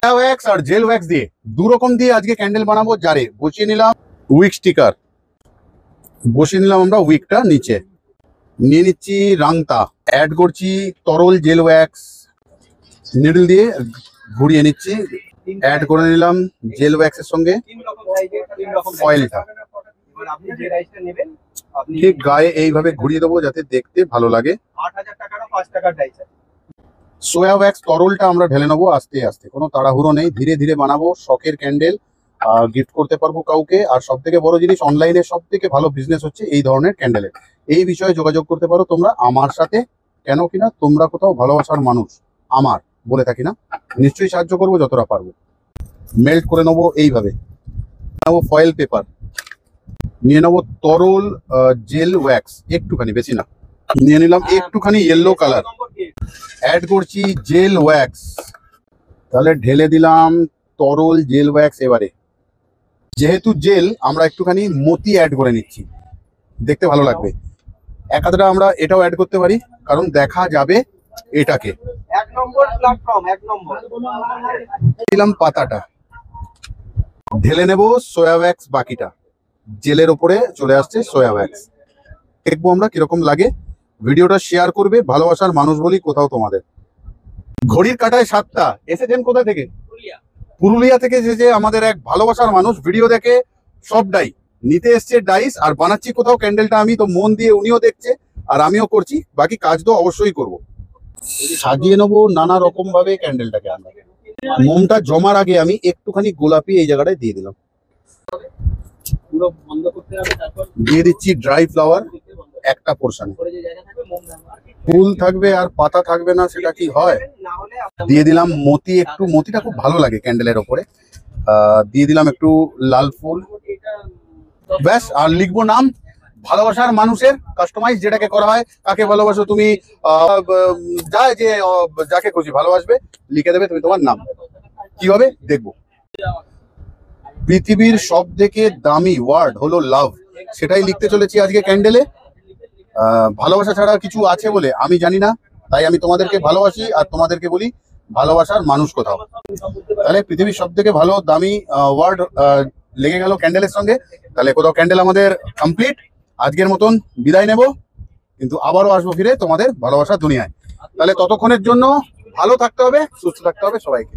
Wax আর jail wax দিয়ে দু রকম দিয়ে আজকে ক্যান্ডেল বানাবো। জারে বসিয়ে নিলাম উইক স্টিকার, বসিয়ে নিলাম আমরা উইকটা নিচে, নিয়ে নিচ্ছি রাংতা, অ্যাড করছি তরল জেল ওয়্যাক্স, নিডল দিয়ে ঘুরিয়ে নিচ্ছি, অ্যাড করে নিলাম জেল ওয়্যাক্সের সঙ্গে ফয়েলটা, ঠিক গায়ে এইভাবে ঘুরিয়ে দেবো যাতে দেখতে ভালো লাগে। 8000 টাকার 5 টাকার ডাইস। সোয়া ওয়্যাক্স তরলটা আমরা ঢেলে নেবো আস্তে আস্তে, কোনো তাড়াহুড়ো নেই, ধীরে ধীরে বানাবো। শখের ক্যান্ডেল গিফট করতে পারবো কাউকে। আর সব থেকে বড় জিনিস, অনলাইনে সব থেকে ভালো বিজনেস হচ্ছে এই ধরনের ক্যান্ডেলের। এই বিষয়ে যোগাযোগ করতে পারো তোমরা আমার সাথে, কেন কিনা তোমরা কোথাও ভালোবাসার মানুষ আমার, বলে থাকি না, নিশ্চয়ই সাহায্য করবো যতটা পারবো। মেল্ট করে নেবো এইভাবে, নেবো ফয়েল পেপার, নিয়ে নেবো তরল জেল ওয়্যাক্স একটুখানি, বেশি না, নিয়ে নিলাম একটুখানি ইয়েলো কালার, অ্যাড করছি জেল ওয়্যাক্স, তাহলে ঢেলে দিলাম তরল জেল ওয়্যাক্স। এবারে যেহেতু জেল, আমরা একটুখানি মতি অ্যাড করে নিচ্ছি, দেখতে ভালো লাগবে। এক আধটা আমরা এটাও অ্যাড করতে পারি, কারণ দেখা যাবে এটাকে। 1 নম্বর প্ল্যাটফর্ম, 1 নম্বর দিলাম পাতাটা, ঢেলে নেব সোয়া ওয়্যাক্স, বাকিটা জেলের ওপরে চলে আসছে সোয়া ওয়্যাক্স। দেখবো আমরা কিরকম লাগে। ভিডিওটা শেয়ার করবে, ভালোবাসার মানুষ বলি কোথাও তোমাদের। ঘড়ির কাঁটায় 7টা এসেছেন কোথা থেকে? পুরুলিয়া থেকে। যে আমাদের এক ভালোবাসার মানুষ ভিডিও দেখে সবটাই নিতে এসছে ডাইস, আর বানাচ্ছি কোথাও ক্যান্ডেলটা আমি, তো মন দিয়ে উনিও দেখছে আর আমিও করছি, বাকি কাজ তো অবশ্যই করব। সাজিয়ে নেবো নানা রকম ভাবে ক্যান্ডেলটাকে। আমরা মোমটা জমার আগে আমি একটুখানি গোলাপি এই জায়গাটায় দিয়ে দিলাম, পুরো বন্ধ করতে হবে। তারপর দিয়ে দিচ্ছি ড্রাই ফ্লাওয়ার একটা পোর্শন। পরে যে জায়গা থাকবে মোম দাও। ফুল থাকবে আর পাতা থাকবে না, সেটা কি হয়? না হলে দিয়ে দিলাম মতি, একটু মতিটা খুব ভালো লাগে ক্যান্ডেলের ওপরে। দিয়ে দিলাম একটু লাল ফুল, ব্যাস। আর লিখবো নাম, ভালোবাসার মানুষের কাস্টমাইজ যেটাকে করা হয়, কাকে ভালোবাসো তুমি, যা যে যাকে খুশি ভালোবাসবে লিখে দেবে তুমি তোমার নাম। কি হবে দেখবো। পৃথিবীর সব থেকে দামি ওয়ার্ড হলো লাভ, সেটাই লিখতে চলেছি আজকে ক্যান্ডেলে। ভালোবাসা ছাড়া কিছু আছে বলে আমি জানি না, তাই আমি তোমাদেরকে ভালোবাসি আর তোমাদেরকে বলি ভালোবাসার মানুষ কোথাও। তাহলে পৃথিবীর সব থেকে ভালো দামি ওয়ার্ড লেগে গেল ক্যান্ডেলের সঙ্গে। তাহলে কোথাও ক্যান্ডেল আমাদের কমপ্লিট। আজকের মতন বিদায় নেব, কিন্তু আবারও আসবো ফিরে তোমাদের ভালোবাসার দুনিয়ায়। তাহলে ততক্ষণের জন্য ভালো থাকতে হবে, সুস্থ থাকতে হবে সবাইকে।